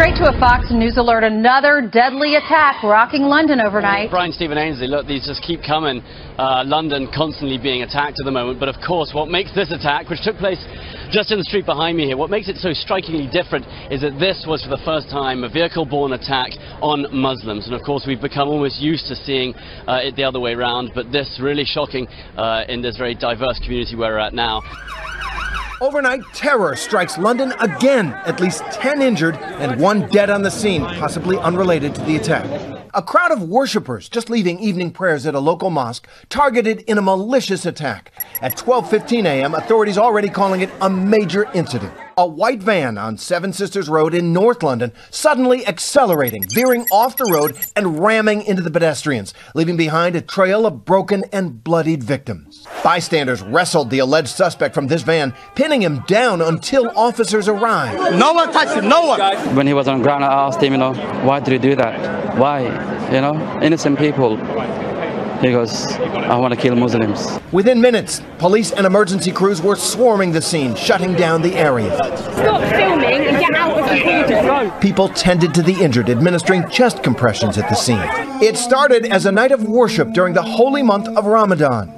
Straight to a Fox News alert, another deadly attack rocking London overnight. Brian, Stephen Ainsley, look, these just keep coming. London constantly being attacked at the moment, but of course what makes this attack, which took place just in the street behind me here, what makes it so strikingly different is that this was for the first time a vehicle-borne attack on Muslims. And of course we've become almost used to seeing it the other way around, but this really shocking in this very diverse community where we're at now. Overnight, terror strikes London again. At least 10 injured and 1 dead on the scene, possibly unrelated to the attack. A crowd of worshippers just leaving evening prayers at a local mosque targeted in a malicious attack. At 12:15 a.m., authorities already calling it a major incident. A white van on Seven Sisters Road in North London suddenly accelerating, veering off the road and ramming into the pedestrians, leaving behind a trail of broken and bloodied victims. Bystanders wrestled the alleged suspect from this van, pinning him down until officers arrived. No one touched him, no one! When he was on the ground, I asked him, why did you do that? Why? Innocent people. He goes, I want to kill Muslims. Within minutes, police and emergency crews were swarming the scene, shutting down the area. Stop filming and get out of the corridor. People tended to the injured, administering chest compressions at the scene. It started as a night of worship during the holy month of Ramadan.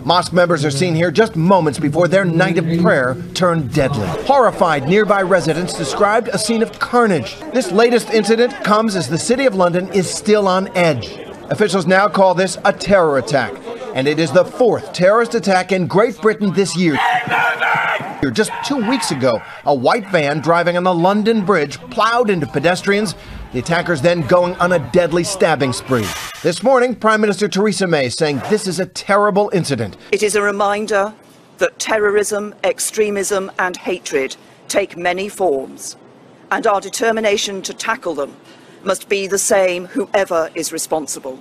Mosque members are seen here just moments before their night of prayer turned deadly. Horrified, nearby residents described a scene of carnage. This latest incident comes as the City of London is still on edge. Officials now call this a terror attack, and it is the 4th terrorist attack in Great Britain this year. Just 2 weeks ago, a white van driving on the London Bridge plowed into pedestrians, the attackers then going on a deadly stabbing spree. This morning, Prime Minister Theresa May saying this is a terrible incident. It is a reminder that terrorism, extremism and hatred take many forms, and our determination to tackle them must be the same whoever is responsible.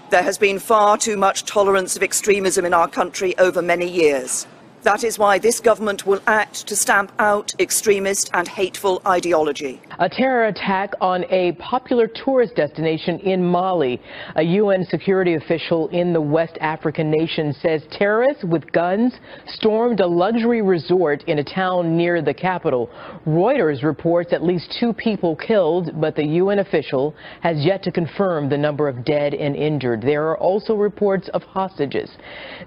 There has been far too much tolerance of extremism in our country over many years. That is why this government will act to stamp out extremist and hateful ideology. A terror attack on a popular tourist destination in Mali. A UN security official in the West African nation says terrorists with guns stormed a luxury resort in a town near the capital. Reuters reports at least 2 people killed, but the UN official has yet to confirm the number of dead and injured. There are also reports of hostages.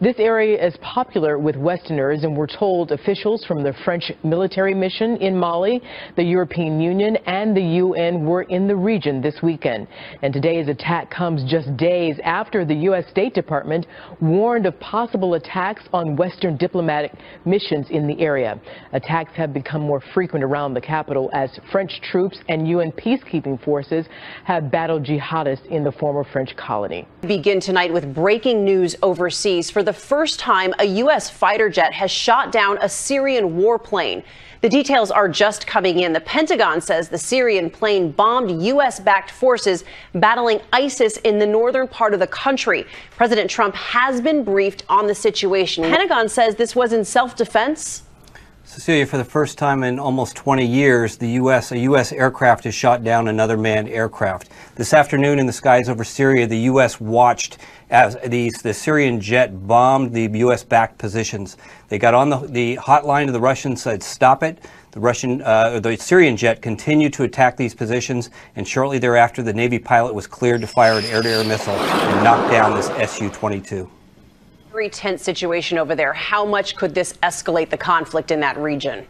This area is popular with Westerners, and we're told officials from the French military mission in Mali, the European Union, and the UN were in the region this weekend. And today's attack comes just days after the U.S. State Department warned of possible attacks on Western diplomatic missions in the area. Attacks have become more frequent around the capital as French troops and UN peacekeeping forces have battled jihadists in the former French colony. We begin tonight with breaking news overseas. For the first time, a U.S. fighter jet has shot down a Syrian warplane. The details are just coming in. The Pentagon says the Syrian plane bombed U.S.-backed forces battling ISIS in the northern part of the country. President Trump has been briefed on the situation. The Pentagon says this was in self-defense. Cecilia, for the first time in almost 20 years, a U.S. aircraft has shot down another manned aircraft. This afternoon in the skies over Syria, the U.S. watched as the Syrian jet bombed the U.S.-backed positions. They got on the hotline to the Russians, said stop it. The Syrian jet continued to attack these positions, and shortly thereafter, the Navy pilot was cleared to fire an air-to-air missile and knock down this Su-22. Very tense situation over there. How much could this escalate the conflict in that region?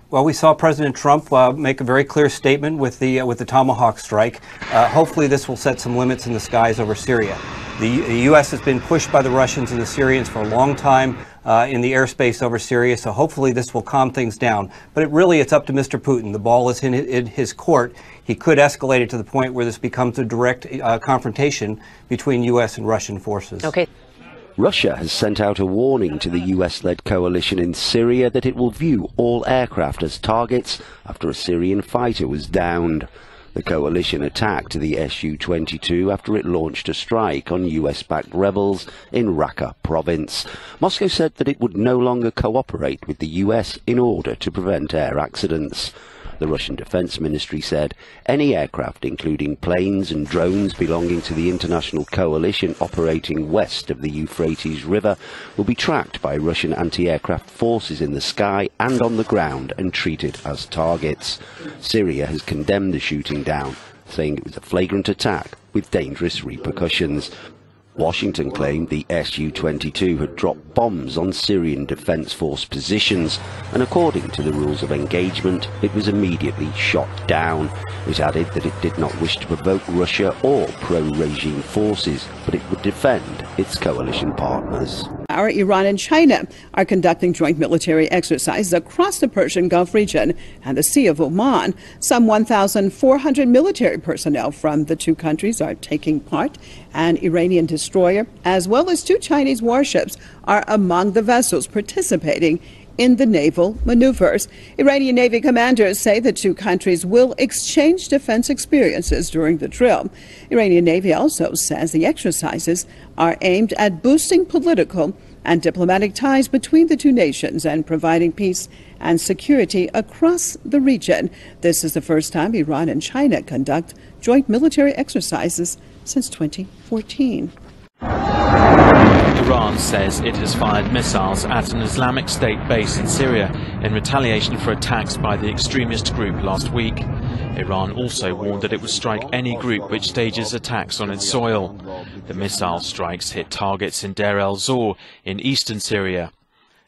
Well, we saw President Trump make a very clear statement with the Tomahawk strike. Hopefully this will set some limits in the skies over Syria. The U.S. has been pushed by the Russians and the Syrians for a long time in the airspace over Syria, so hopefully this will calm things down. But it's up to Mr. Putin. The ball is in his court. He could escalate it to the point where this becomes a direct confrontation between U.S. and Russian forces. Okay. Russia has sent out a warning to the US-led coalition in Syria that it will view all aircraft as targets after a Syrian fighter was downed. The coalition attacked the Su-22 after it launched a strike on US-backed rebels in Raqqa province. Moscow said that it would no longer cooperate with the US in order to prevent air accidents. The Russian Defense Ministry said any aircraft, including planes and drones belonging to the international coalition operating west of the Euphrates River, will be tracked by Russian anti-aircraft forces in the sky and on the ground and treated as targets. Syria has condemned the shooting down, saying it was a flagrant attack with dangerous repercussions. Washington claimed the Su-22 had dropped bombs on Syrian Defense Force positions, and according to the rules of engagement, it was immediately shot down. It added that it did not wish to provoke Russia or pro-regime forces, but it would defend its coalition partners. Iran and China are conducting joint military exercises across the Persian Gulf region and the Sea of Oman. Some 1,400 military personnel from the two countries are taking part. An Iranian destroyer, as well as 2 Chinese warships, are among the vessels participating in the naval maneuvers. Iranian Navy commanders say the two countries will exchange defense experiences during the drill. Iranian Navy also says the exercises are aimed at boosting political and diplomatic ties between the two nations and providing peace and security across the region. This is the first time Iran and China conduct joint military exercises since 2014. Iran says it has fired missiles at an Islamic State base in Syria in retaliation for attacks by the extremist group last week. Iran also warned that it would strike any group which stages attacks on its soil. The missile strikes hit targets in Deir el-Zor in eastern Syria.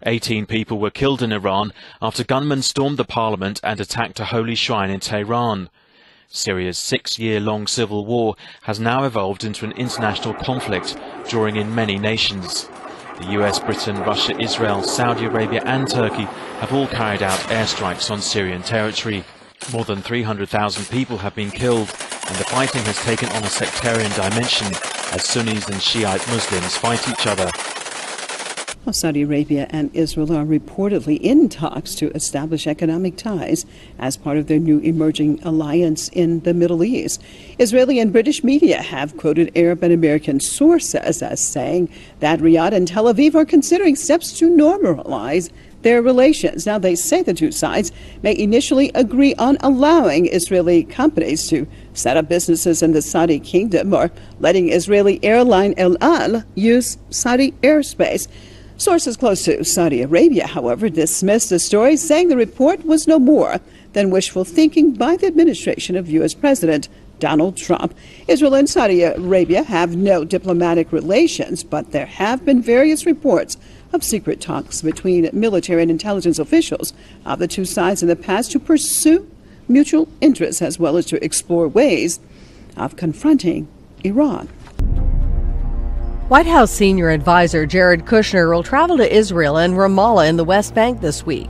18 people were killed in Iran after gunmen stormed the parliament and attacked a holy shrine in Tehran. Syria's 6-year-long civil war has now evolved into an international conflict, drawing in many nations. The US, Britain, Russia, Israel, Saudi Arabia and Turkey have all carried out airstrikes on Syrian territory. More than 300,000 people have been killed, and the fighting has taken on a sectarian dimension as Sunnis and Shiite Muslims fight each other. Well, Saudi Arabia and Israel are reportedly in talks to establish economic ties as part of their new emerging alliance in the Middle East. Israeli and British media have quoted Arab and American sources as saying that Riyadh and Tel Aviv are considering steps to normalize their relations. Now, they say the two sides may initially agree on allowing Israeli companies to set up businesses in the Saudi kingdom or letting Israeli airline El Al use Saudi airspace. Sources close to Saudi Arabia, however, dismissed the story, saying the report was no more than wishful thinking by the administration of U.S. President Donald Trump. Israel and Saudi Arabia have no diplomatic relations, but there have been various reports of secret talks between military and intelligence officials of the two sides in the past to pursue mutual interests as well as to explore ways of confronting Iran. White House senior advisor Jared Kushner will travel to Israel and Ramallah in the West Bank this week.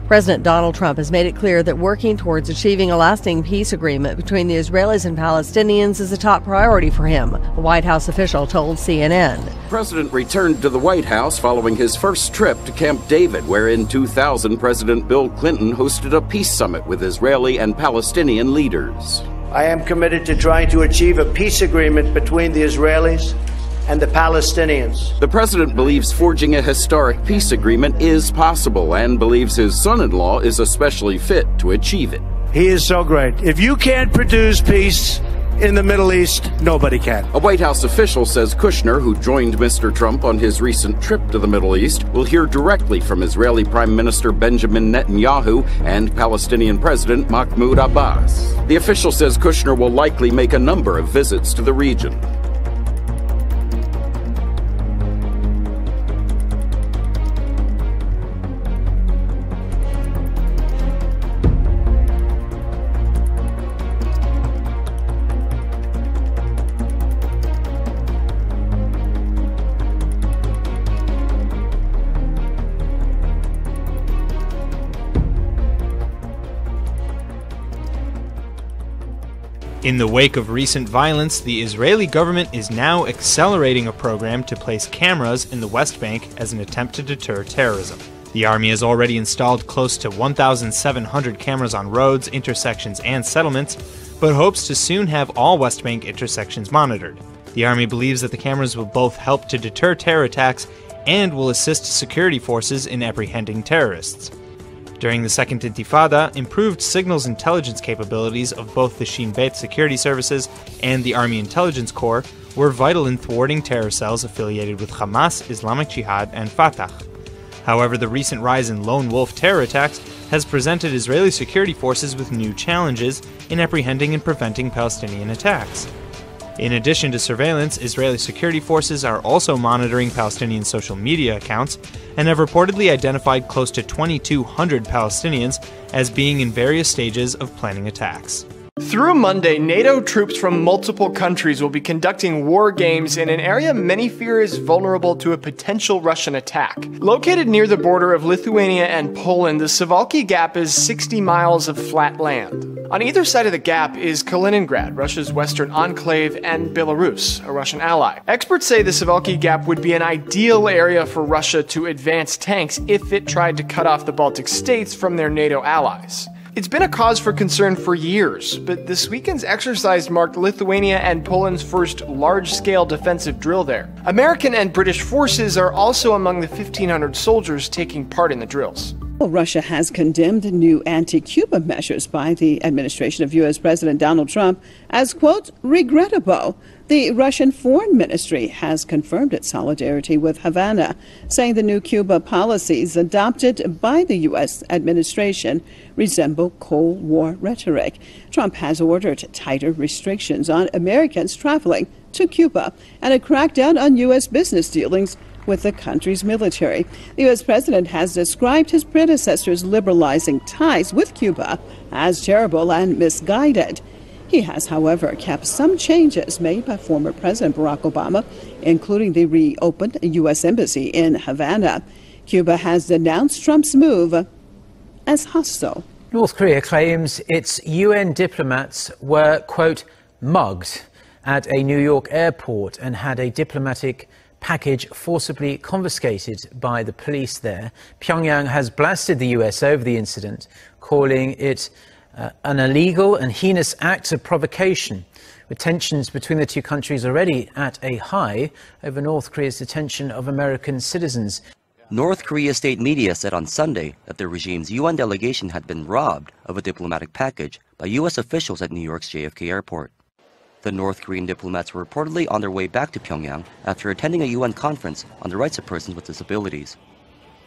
President Donald Trump has made it clear that working towards achieving a lasting peace agreement between the Israelis and Palestinians is a top priority for him, a White House official told CNN. The president returned to the White House following his first trip to Camp David, where in 2000 President Bill Clinton hosted a peace summit with Israeli and Palestinian leaders. I am committed to trying to achieve a peace agreement between the Israelis and the Palestinians. The president believes forging a historic peace agreement is possible and believes his son-in-law is especially fit to achieve it. He is so great. If you can't produce peace in the Middle East, nobody can. A White House official says Kushner, who joined Mr. Trump on his recent trip to the Middle East, will hear directly from Israeli Prime Minister Benjamin Netanyahu and Palestinian President Mahmoud Abbas. The official says Kushner will likely make a number of visits to the region. In the wake of recent violence, the Israeli government is now accelerating a program to place cameras in the West Bank as an attempt to deter terrorism. The army has already installed close to 1,700 cameras on roads, intersections, and settlements, but hopes to soon have all West Bank intersections monitored. The army believes that the cameras will both help to deter terror attacks and will assist security forces in apprehending terrorists. During the Second Intifada, improved signals intelligence capabilities of both the Shin Bet security services and the Army Intelligence Corps were vital in thwarting terror cells affiliated with Hamas, Islamic Jihad, and Fatah. However, the recent rise in lone wolf terror attacks has presented Israeli security forces with new challenges in apprehending and preventing Palestinian attacks. In addition to surveillance, Israeli security forces are also monitoring Palestinian social media accounts and have reportedly identified close to 2,200 Palestinians as being in various stages of planning attacks. Through Monday, NATO troops from multiple countries will be conducting war games in an area many fear is vulnerable to a potential Russian attack. Located near the border of Lithuania and Poland, the Suwalki Gap is 60 miles of flat land. On either side of the gap is Kaliningrad, Russia's western enclave, and Belarus, a Russian ally. Experts say the Suwalki Gap would be an ideal area for Russia to advance tanks if it tried to cut off the Baltic states from their NATO allies. It's been a cause for concern for years, but this weekend's exercise marked Lithuania and Poland's first large-scale defensive drill there. American and British forces are also among the 1,500 soldiers taking part in the drills. Well, Russia has condemned new anti-Cuba measures by the administration of U.S. President Donald Trump as, quote, regrettable. The Russian Foreign Ministry has confirmed its solidarity with Havana, saying the new Cuba policies adopted by the U.S. administration resemble Cold War rhetoric. Trump has ordered tighter restrictions on Americans traveling to Cuba and a crackdown on U.S. business dealings with the country's military. The U.S. president has described his predecessor's liberalizing ties with Cuba as terrible and misguided. He has, however, kept some changes made by former President Barack Obama, including the reopened U.S. embassy in Havana. Cuba has denounced Trump's move as hostile. North Korea claims its UN diplomats were, quote, mugged at a New York airport and had a diplomatic package forcibly confiscated by the police there. Pyongyang has blasted the US over the incident, calling it an illegal and heinous act of provocation, with tensions between the two countries already at a high over North Korea's detention of American citizens. North Korea state media said on Sunday that the regime's UN delegation had been robbed of a diplomatic package by U.S. officials at New York's JFK airport. The North Korean diplomats were reportedly on their way back to Pyongyang after attending a UN conference on the rights of persons with disabilities.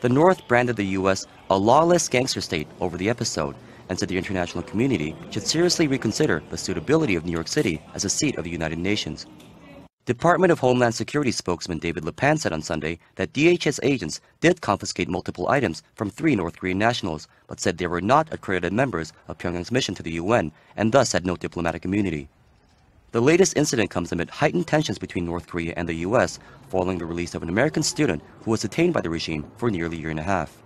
The North branded the U.S. a lawless gangster state over the episode and said the international community should seriously reconsider the suitability of New York City as a seat of the United Nations. Department of Homeland Security spokesman David Lepan said on Sunday that DHS agents did confiscate multiple items from 3 North Korean nationals, but said they were not accredited members of Pyongyang's mission to the UN and thus had no diplomatic immunity. The latest incident comes amid heightened tensions between North Korea and the U.S. following the release of an American student who was detained by the regime for nearly a year and a half.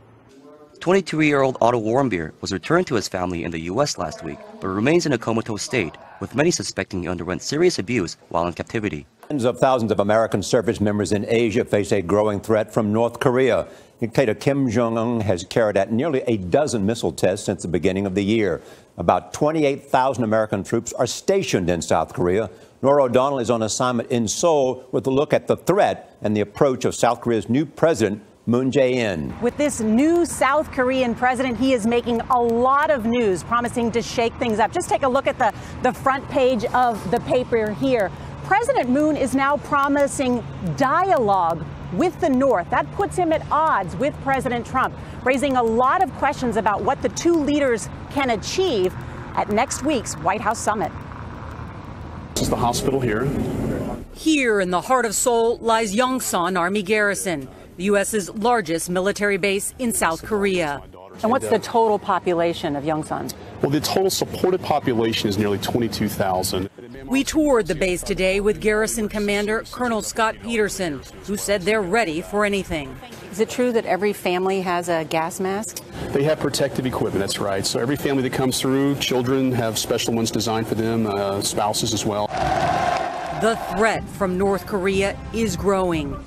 22-year-old Otto Warmbier was returned to his family in the U.S. last week, but remains in a comatose state, with many suspecting he underwent serious abuse while in captivity. Tens of thousands of American service members in Asia face a growing threat from North Korea. Dictator Kim Jong-un has carried out nearly a dozen missile tests since the beginning of the year. About 28,000 American troops are stationed in South Korea. Nora O'Donnell is on assignment in Seoul with a look at the threat and the approach of South Korea's new president, Moon Jae-in. With this new South Korean president, he is making a lot of news, promising to shake things up. Just take a look at the front page of the paper here. President Moon is now promising dialogue with the North. That puts him at odds with President Trump, raising a lot of questions about what the two leaders can achieve at next week's White House summit. This is the hospital here. Here in the heart of Seoul lies Yongsan Army Garrison, the U.S.'s largest military base in South Korea. And what's the total population of Yongsan? Well, the total supported population is nearly 22,000. We toured the base today with Garrison Commander Colonel Scott Peterson, who said they're ready for anything. Is it true that every family has a gas mask? They have protective equipment, that's right. So every family that comes through, children have special ones designed for them, spouses as well. The threat from North Korea is growing.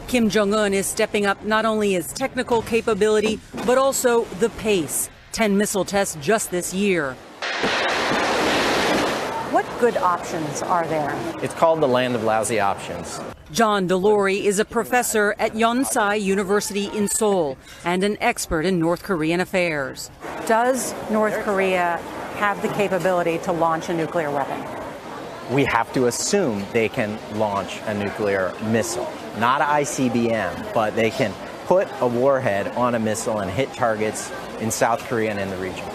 Kim Jong-un is stepping up not only his technical capability, but also the pace. 10 missile tests just this year. What good options are there? It's called the land of lousy options. John Delory is a professor at Yonsei University in Seoul and an expert in North Korean affairs. Does North Korea have the capability to launch a nuclear weapon? We have to assume they can launch a nuclear missile. Not an ICBM, but they can put a warhead on a missile and hit targets in South Korea and in the region.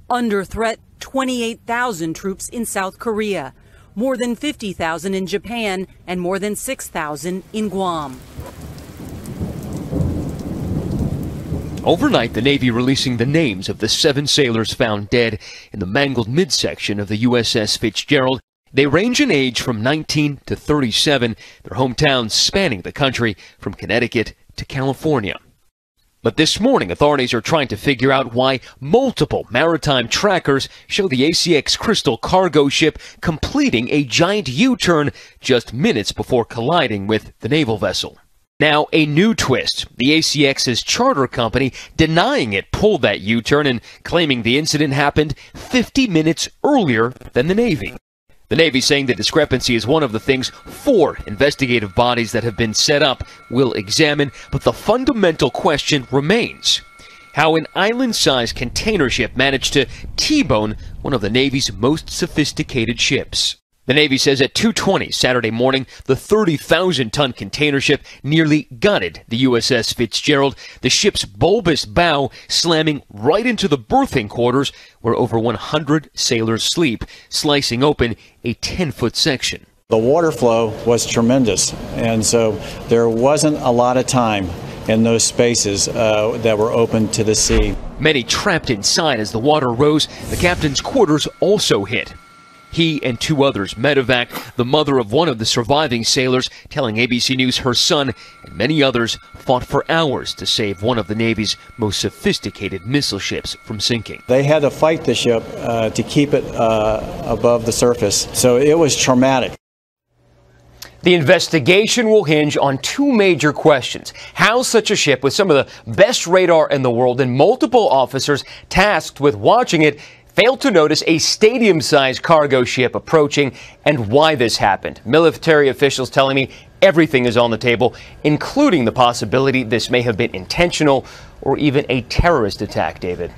Under threat, 28,000 troops in South Korea, more than 50,000 in Japan, and more than 6,000 in Guam. Overnight, the Navy releasing the names of the 7 sailors found dead in the mangled midsection of the USS Fitzgerald. They range in age from 19 to 37, their hometowns spanning the country from Connecticut to California. But this morning, authorities are trying to figure out why multiple maritime trackers show the ACX Crystal cargo ship completing a giant U-turn just minutes before colliding with the naval vessel. Now, a new twist. The ACX's charter company denying it pulled that U-turn and claiming the incident happened 50 minutes earlier than the Navy. The Navy saying the discrepancy is one of the things 4 investigative bodies that have been set up will examine, but the fundamental question remains how an island-sized container ship managed to T-bone one of the Navy's most sophisticated ships. The Navy says at 2:20 Saturday morning, the 30,000-ton container ship nearly gutted the USS Fitzgerald, the ship's bulbous bow slamming right into the berthing quarters where over 100 sailors sleep, slicing open a 10-foot section. The water flow was tremendous, and so there wasn't a lot of time in those spaces that were open to the sea. Many trapped inside as the water rose. The captain's quarters also hit. He and 2 others medevac, the mother of one of the surviving sailors telling ABC News her son and many others fought for hours to save one of the Navy's most sophisticated missile ships from sinking. They had to fight the ship to keep it above the surface, so it was traumatic. The investigation will hinge on 2 major questions. How such a ship with some of the best radar in the world and multiple officers tasked with watching it failed to notice a stadium-sized cargo ship approaching, and why this happened. Military officials telling me everything is on the table, including the possibility this may have been intentional or even a terrorist attack, David.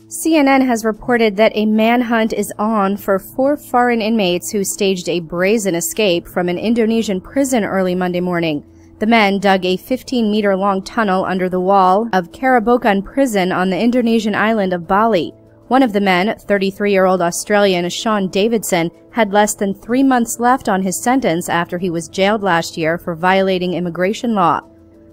CNN has reported that a manhunt is on for 4 foreign inmates who staged a brazen escape from an Indonesian prison early Monday morning. The men dug a 15-meter-long tunnel under the wall of Karabokan prison on the Indonesian island of Bali. One of the men, 33-year-old Australian Sean Davidson, had less than 3 months left on his sentence after he was jailed last year for violating immigration law.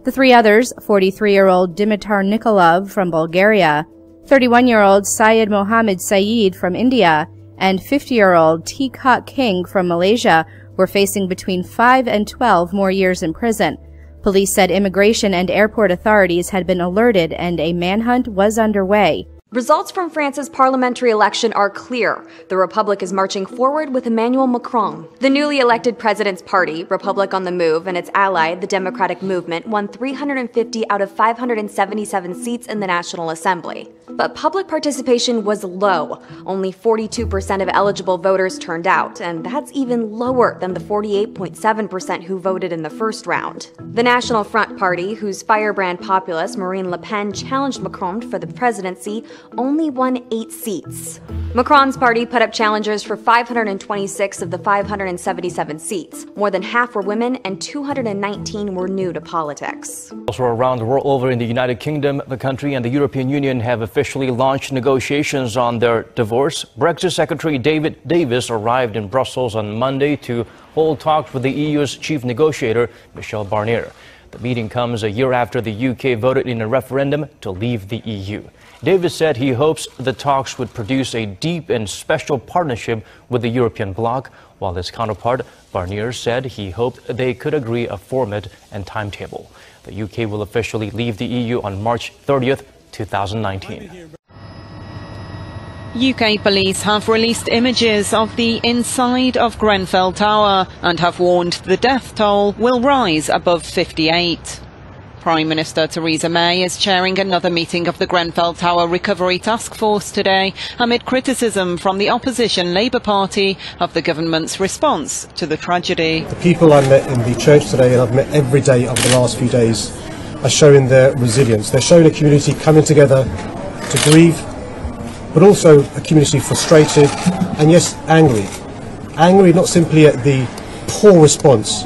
The 3 others, 43-year-old Dimitar Nikolov from Bulgaria, 31-year-old Syed Mohammed Saeed from India, and 50-year-old T. Kok King from Malaysia, were facing between 5 and 12 more years in prison. Police said immigration and airport authorities had been alerted and a manhunt was underway. Results from France's parliamentary election are clear. The Republic is marching forward with Emmanuel Macron. The newly elected president's party, Republic on the Move, and its ally, the Democratic Movement, won 350 out of 577 seats in the National Assembly. But public participation was low. Only 42% of eligible voters turned out, and that's even lower than the 48.7% who voted in the first round. The National Front Party, whose firebrand populist Marine Le Pen challenged Macron for the presidency, only won 8 seats. Macron's party put up challengers for 526 of the 577 seats. More than half were women, and 219 were new to politics. Also around the world, over in the United Kingdom, the country and the European Union have officially launched negotiations on their divorce. Brexit Secretary David Davis arrived in Brussels on Monday to hold talks with the EU's chief negotiator, Michel Barnier. The meeting comes a year after the UK voted in a referendum to leave the EU. Davis said he hopes the talks would produce a deep and special partnership with the European bloc, while his counterpart, Barnier, said he hoped they could agree a format and timetable. The UK will officially leave the EU on March 30th, 2019. UK police have released images of the inside of Grenfell Tower and have warned the death toll will rise above 58. Prime Minister Theresa May is chairing another meeting of the Grenfell Tower Recovery Task Force today, amid criticism from the opposition Labour Party of the government's response to the tragedy. The people I met in the church today, and I've met every day over the last few days, are showing their resilience. They're showing a community coming together to grieve, but also a community frustrated and, yes, angry. Angry not simply at the poor response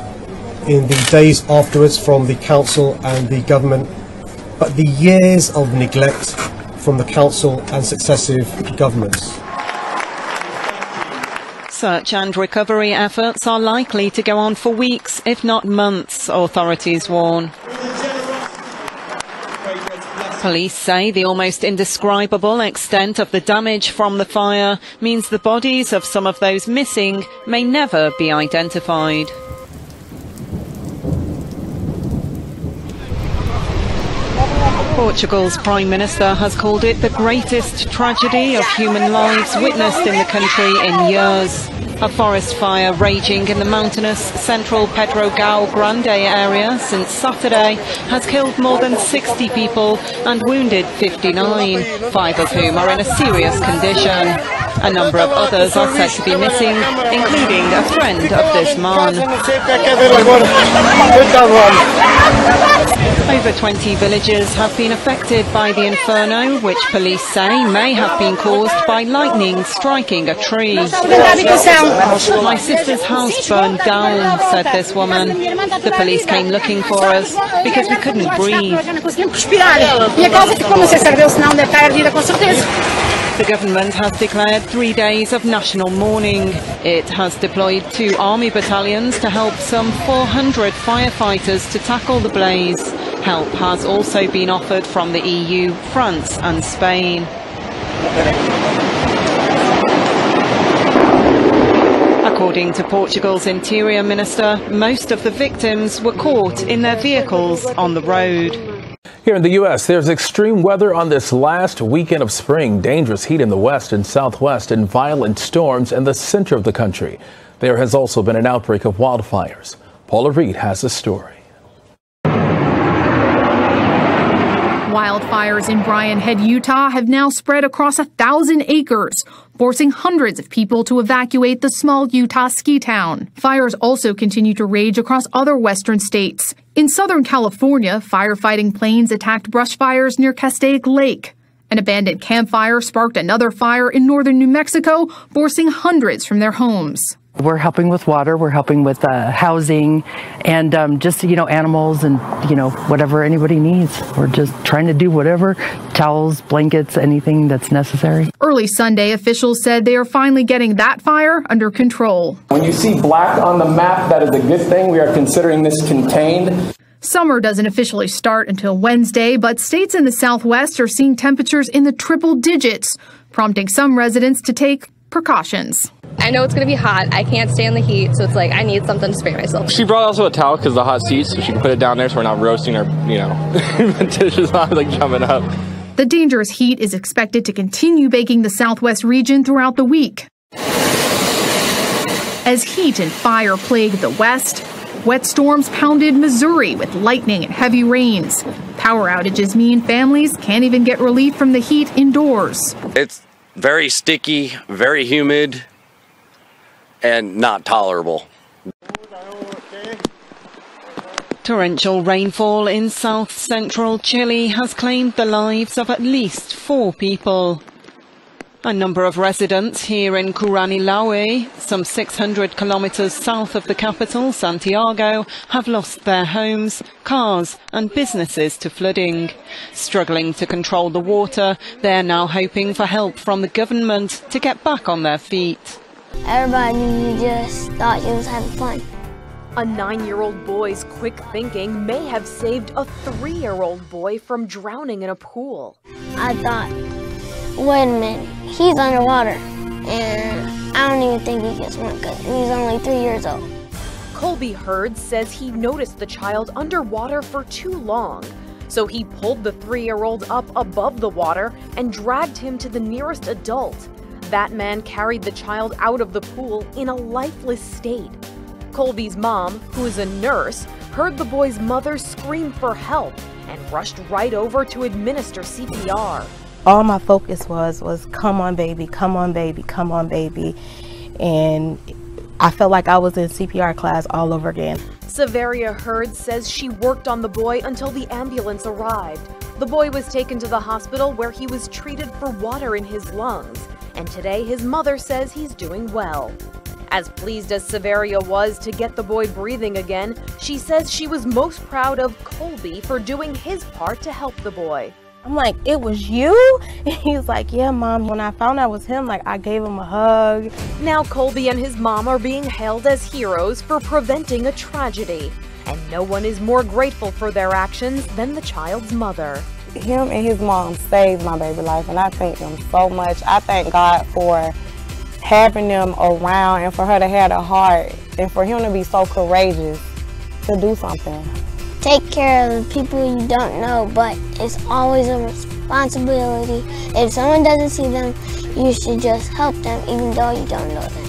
in the days afterwards from the council and the government, but the years of neglect from the council and successive governments. Search and recovery efforts are likely to go on for weeks, if not months, authorities warn. Police say the almost indescribable extent of the damage from the fire means the bodies of some of those missing may never be identified. Portugal's Prime Minister has called it the greatest tragedy of human lives witnessed in the country in years. A forest fire raging in the mountainous central Pedro Grande area since Saturday has killed more than 60 people and wounded 59, 5 of whom are in a serious condition. A number of others are said to be missing, including a friend of this man. Over 20 villages have been affected by the inferno, which police say may have been caused by lightning striking a tree. My sister's house burned down, said this woman. The police came looking for us because we couldn't breathe. The government has declared 3 days of national mourning. It has deployed 2 army battalions to help some 400 firefighters to tackle the blaze. Help has also been offered from the EU, France and Spain. According to Portugal's Interior Minister, most of the victims were caught in their vehicles on the road. Here in the U.S., there's extreme weather on this last weekend of spring. Dangerous heat in the west and southwest and violent storms in the center of the country. There has also been an outbreak of wildfires. Paula Reed has the story. Wildfires in Bryan Head, Utah have now spread across 1,000 acres, forcing hundreds of people to evacuate the small Utah ski town. Fires also continue to rage across other western states. In Southern California, firefighting planes attacked brush fires near Castaic Lake. An abandoned campfire sparked another fire in northern New Mexico, forcing hundreds from their homes. We're helping with water, we're helping with housing, and just, animals and, whatever anybody needs. We're just trying to do whatever, towels, blankets, anything that's necessary. Early Sunday, officials said they are finally getting that fire under control. When you see black on the map, that is a good thing. We are considering this contained. Summer doesn't officially start until Wednesday, but states in the Southwest are seeing temperatures in the triple digits, prompting some residents to take precautions. I know it's going to be hot. I can't stand the heat, so it's like I need something to spray myself. She brought also a towel because of the hot seats, so she can put it down there so we're not roasting our, dishes not like jumping up. The dangerous heat is expected to continue baking the Southwest region throughout the week. As heat and fire plague the West, wet storms pounded Missouri with lightning and heavy rains. Power outages mean families can't even get relief from the heat indoors. It's very sticky, very humid, and not tolerable. Torrential rainfall in south-central Chile has claimed the lives of at least 4 people. A number of residents here in Curanilaue, some 600 kilometers south of the capital, Santiago, have lost their homes, cars and businesses to flooding. Struggling to control the water, they're now hoping for help from the government to get back on their feet. Everybody just thought he was having fun. A 9-year-old boy's quick thinking may have saved a 3-year-old boy from drowning in a pool. I thought, wait a minute, he's underwater, and I don't even think he can swim because he's only 3 years old. Colby Hurd says he noticed the child underwater for too long, so he pulled the 3-year-old up above the water and dragged him to the nearest adult. That man carried the child out of the pool in a lifeless state. Colby's mom, who is a nurse, heard the boy's mother scream for help and rushed right over to administer CPR. All my focus was come on baby, come on baby, come on baby. And I felt like I was in CPR class all over again. Severia Hurd says she worked on the boy until the ambulance arrived. The boy was taken to the hospital where he was treated for water in his lungs. And today his mother says he's doing well. As pleased as Severia was to get the boy breathing again, she says she was most proud of Colby for doing his part to help the boy. I'm like, it was you? And he's like, yeah, Mom. When I found out it was him, like, I gave him a hug. Now Colby and his mom are being hailed as heroes for preventing a tragedy. And no one is more grateful for their actions than the child's mother. Him and his mom saved my baby life, and I thank them so much. I thank God for having them around and for her to have the heart and for him to be so courageous to do something. Take care of the people you don't know, but it's always a responsibility. If someone doesn't see them, you should just help them even though you don't know them.